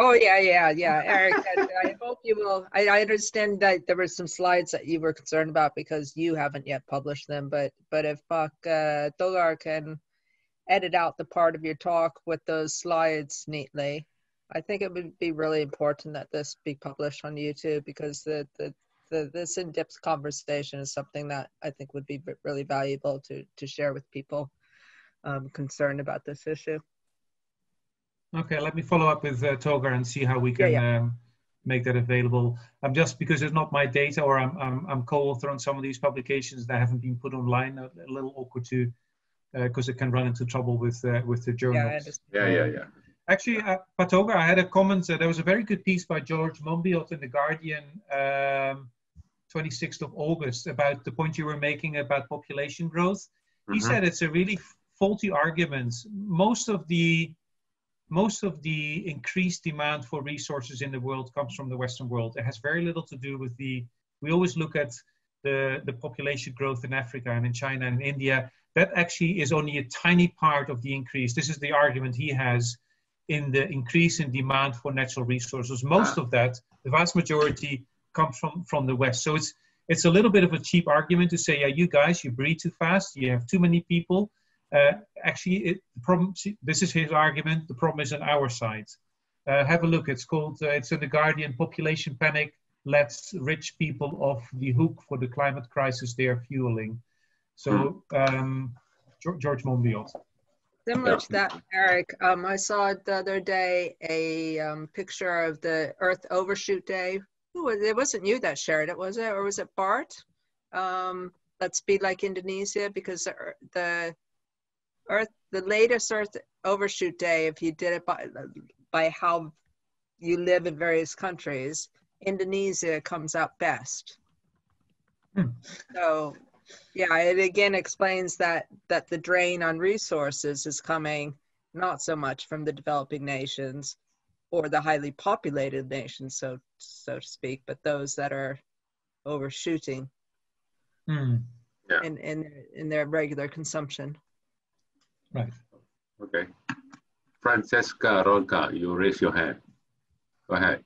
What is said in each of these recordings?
Oh, yeah. Eric, I hope you will. I understand that there were some slides that you were concerned about because you haven't yet published them, but if Togar can edit out the part of your talk with those slides neatly, I think it would be really important that this be published on YouTube, because this in-depth conversation is something that I think would be really valuable to share with people concerned about this issue. Okay, let me follow up with Togar and see how we can make that available. Just because it's not my data, or I'm co-author on some of these publications that haven't been put online, a little awkward to, because it can run into trouble with the journals. Yeah. Actually, Togar, I had a comment. There was a very good piece by George Monbiot in The Guardian, 26th of August, about the point you were making about population growth. He said it's a really faulty argument. Most of the increased demand for resources in the world comes from the Western world. It has very little to do with we always look at the population growth in Africa and in China and in India. That actually is only a tiny part of the increase. This is the argument he has in the increase in demand for natural resources. Most of that, the vast majority, comes from the West. So it's a little bit of a cheap argument to say, yeah, you guys, you breed too fast, you have too many people. Actually, the problem, this is his argument, the problem is on our side. Have a look, it's called, it's in The Guardian, Population Panic Lets Rich People off the hook for the climate crisis they are fueling. So, George Monbiot. Similar to that, Eric, I saw the other day a picture of the Earth Overshoot Day. It wasn't you that shared it, was it? Or was it Bart? Let's Be Like Indonesia, because the latest Earth Overshoot Day, if you did it by how you live in various countries, Indonesia comes out best. So, yeah, it again explains that the drain on resources is coming not so much from the developing nations or the highly populated nations, so to speak, but those that are overshooting in their regular consumption. Right. Okay. Francesca Ronca, you raise your hand. Go ahead.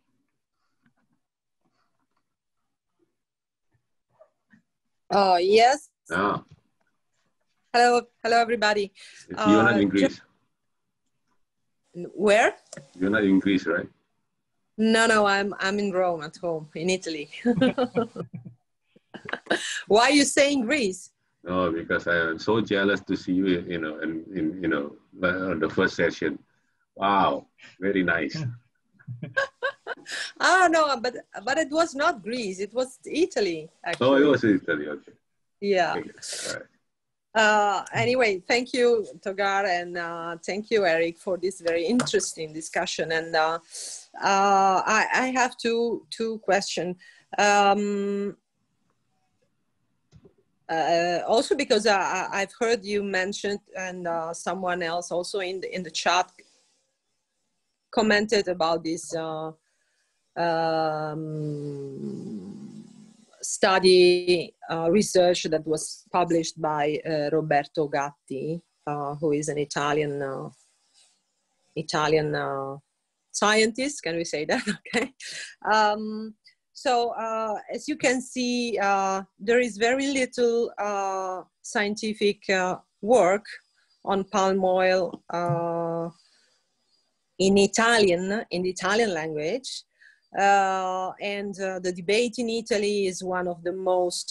Oh, yes. Ah. Hello, everybody. You're not in Greece. Where? You're not in Greece, right? No, I'm in Rome at home, in Italy. Why are you saying Greece? No, because I am so jealous to see you, on the first session. Wow, very nice. No, but it was not Greece. It was Italy, actually. Oh, it was Italy. Okay. Yeah. Okay. All right. Anyway, thank you, Togar, and thank you, Eric, for this very interesting discussion. And I have two questions. Also, because I've heard you mentioned, and someone else also in the chat commented about this study research that was published by Roberto Gatti, who is an Italian scientist. Can we say that? Okay. So as you can see, there is very little scientific work on palm oil in the Italian language. And the debate in Italy is one of the most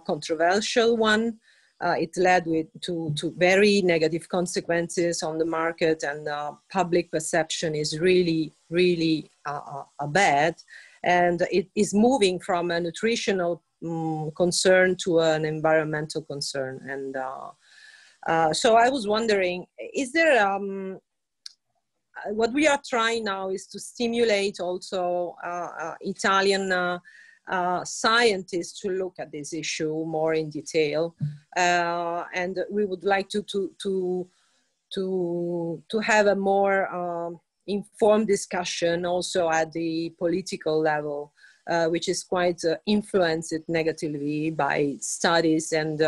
controversial one. It led to very negative consequences on the market, and public perception is really, really bad. And it is moving from a nutritional concern to an environmental concern. And so I was wondering, is there, what we are trying now is to stimulate also Italian scientists to look at this issue more in detail. And we would like to have a more informed discussion also at the political level, which is quite influenced negatively by studies and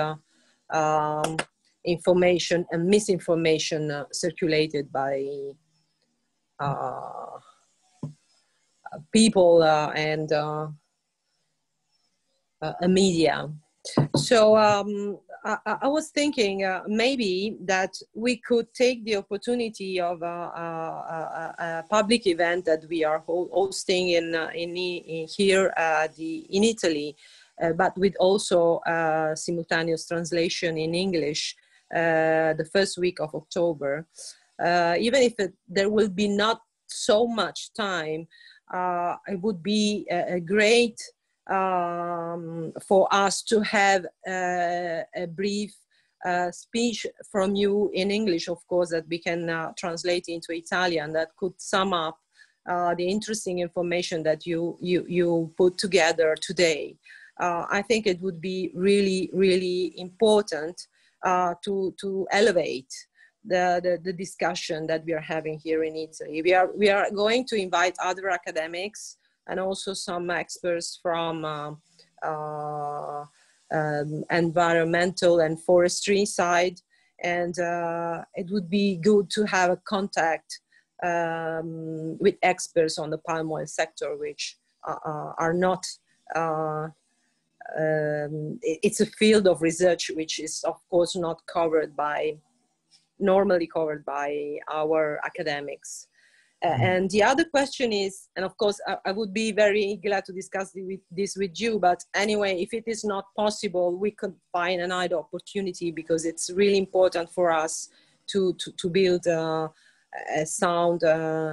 information and misinformation circulated by people and media. So I was thinking maybe that we could take the opportunity of a public event that we are hosting in here in Italy, but with also simultaneous translation in English the first week of October. Even if there will be not so much time, it would be a great for us to have a brief speech from you in English, of course, that we can translate into Italian, that could sum up the interesting information that you put together today. I think it would be really, really important to elevate the discussion that we are having here in Italy. We are going to invite other academics and also some experts from environmental and forestry side. And it would be good to have a contact with experts on the palm oil sector, which are not, it's a field of research which is of course not normally covered by our academics. And the other question is, and of course, I would be very glad to discuss this with you, but anyway, if it is not possible, we could find another opportunity, because it's really important for us to build a sound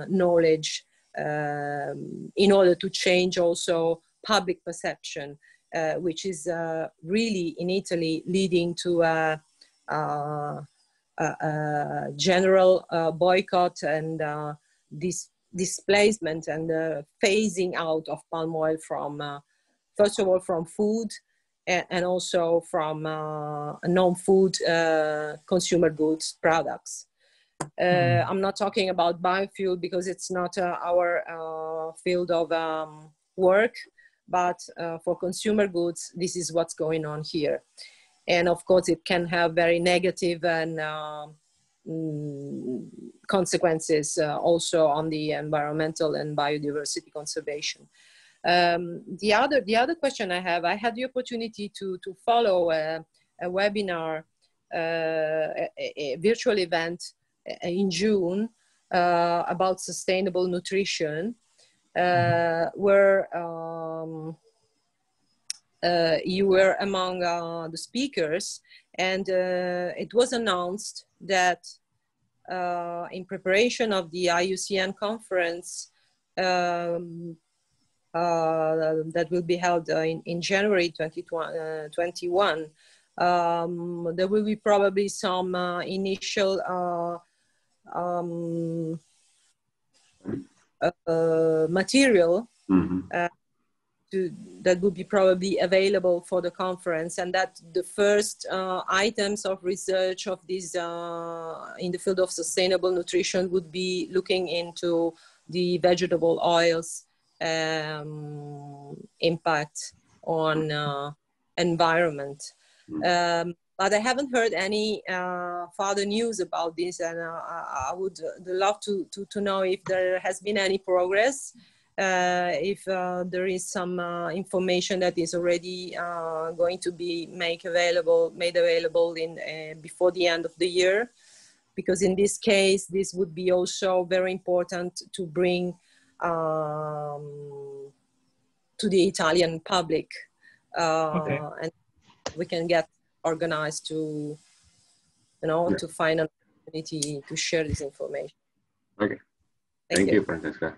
knowledge in order to change also public perception, which is really in Italy leading to a general boycott and this displacement and phasing out of palm oil from, first of all, from food and also from non-food consumer goods products. I'm not talking about biofuel because it's not our field of work, but for consumer goods, this is what's going on here. And of course, it can have very negative and consequences also on the environmental and biodiversity conservation. The other question I had the opportunity to follow a webinar, a virtual event in June about sustainable nutrition, where you were among the speakers, and it was announced that in preparation of the IUCN conference that will be held in January 2021, there will be probably some initial material that would be probably available for the conference, and that the first items of research of this in the field of sustainable nutrition would be looking into the vegetable oils impact on environment. But I haven't heard any further news about this, and I would love to know if there has been any progress, if there is some information that is already going to be made available in before the end of the year, because in this case, this would be also very important to bring to the Italian public, and we can get organized to, to find an opportunity to share this information. Okay. Thank you, Francesca.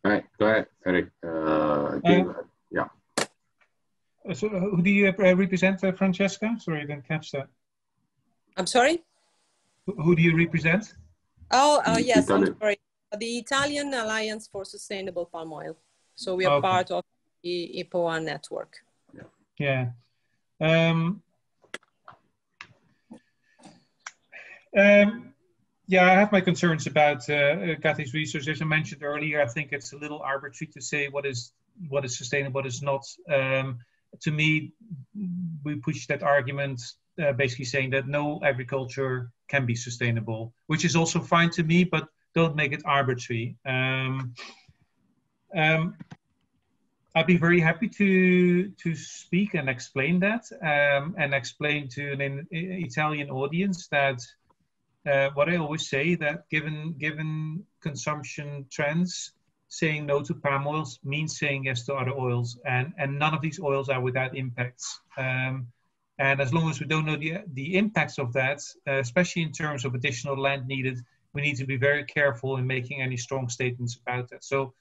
All right, go ahead, Eric. Yeah. So who do you represent, Francesca? Sorry, I didn't catch that. I'm sorry? Who do you represent? Oh, yes, I'm sorry. The Italian Alliance for Sustainable Palm Oil. So we are part of the IPOA network. Yeah. Yeah, I have my concerns about Kathy's research. As I mentioned earlier, I think it's a little arbitrary to say what is sustainable, what is not. To me, we push that argument basically saying that no agriculture can be sustainable, which is also fine to me, but don't make it arbitrary. I'd be very happy to speak and explain that, and explain to an Italian audience that what I always say, that given consumption trends, saying no to palm oils means saying yes to other oils, and none of these oils are without impacts. And as long as we don't know the impacts of that, especially in terms of additional land needed, we need to be very careful in making any strong statements about that. So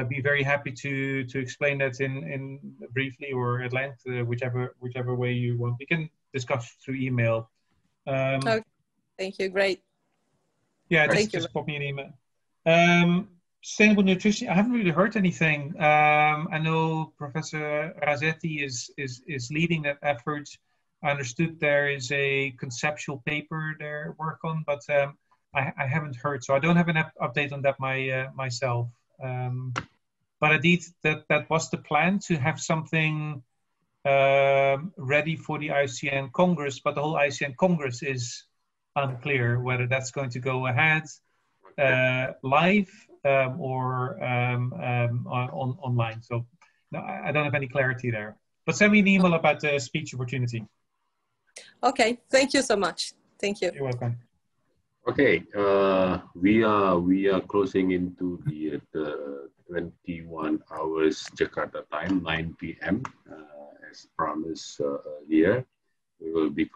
be very happy to explain that in briefly or at length, whichever way you want. We can discuss through email. Okay. Thank you. Great. Yeah, just pop me an email. Sustainable nutrition, I haven't really heard anything. I know Professor Rasetti is leading that effort. I understood there is a conceptual paper they work on, but I haven't heard, so I don't have an update on that myself. But indeed, that was the plan, to have something ready for the IUCN Congress, but the whole IUCN Congress is unclear whether that's going to go ahead live or online. So no, I don't have any clarity there. But send me an email about the speech opportunity. Okay, thank you so much. Thank you. You're welcome. Okay, we are closing into the 21 hours Jakarta time, 9 p.m. As promised earlier. We will be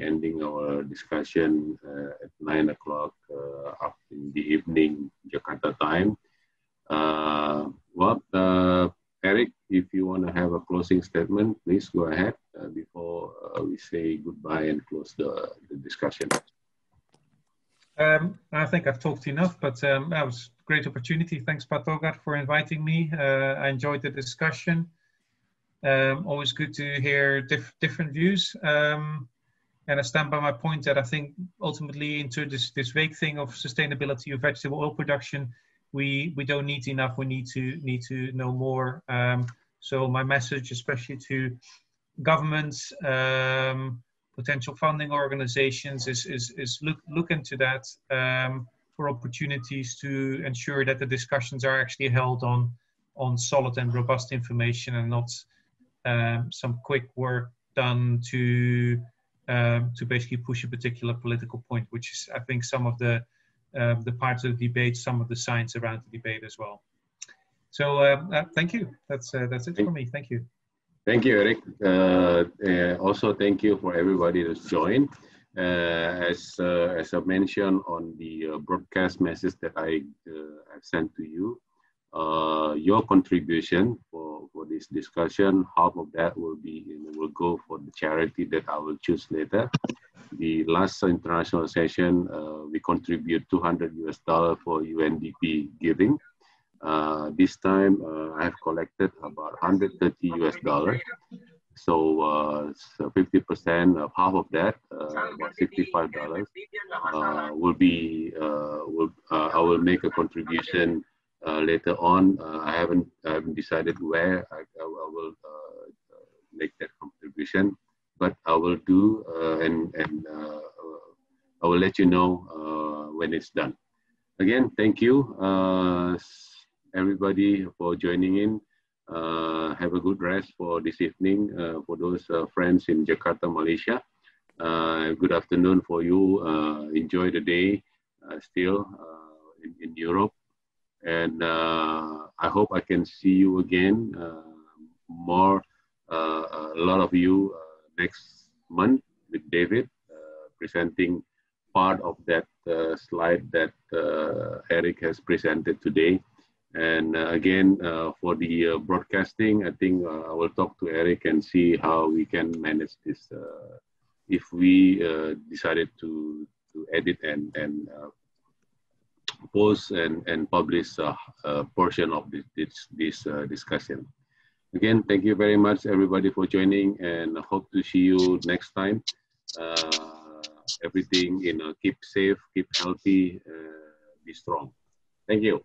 ending our discussion at 9 o'clock up in the evening Jakarta time. Eric, if you want to have a closing statement, please go ahead before we say goodbye and close the discussion. I think I've talked enough, but that was a great opportunity. Thanks, Pak Togar, for inviting me. I enjoyed the discussion. Always good to hear different views. And I stand by my point that I think ultimately into this vague thing of sustainability of vegetable oil production, we don't need enough. We need to know more. So my message, especially to governments, potential funding organizations, is look into that for opportunities to ensure that the discussions are actually held on solid and robust information, and not some quick work done to basically push a particular political point, which is, I think, some of the parts of the debate, some of the science around the debate as well. So thank you. That's it for me. Thank you. Thank you, Eric. Also, thank you for everybody that's joined. As I mentioned on the broadcast message that I sent to you, your contribution for this discussion, half of that will go for the charity that I will choose later. The last international session, we contribute $200 for UNDP giving. This time I have collected about $130. So 50% of half of that, about $65, will be I will make a contribution later on. I haven't decided where I will make that contribution, but I will do and I will let you know when it's done. Again, thank you everybody for joining in. Have a good rest for this evening for those friends in Jakarta, Malaysia. Good afternoon for you. Enjoy the day still in Europe. And I hope I can see you again, a lot of you next month with David, presenting part of that slide that Eric has presented today. And again, for the broadcasting, I think I will talk to Eric and see how we can manage this if we decided to edit and post and publish a portion of this discussion. Again, thank you very much, everybody, for joining, and I hope to see you next time. Everything, keep safe, keep healthy, be strong. Thank you.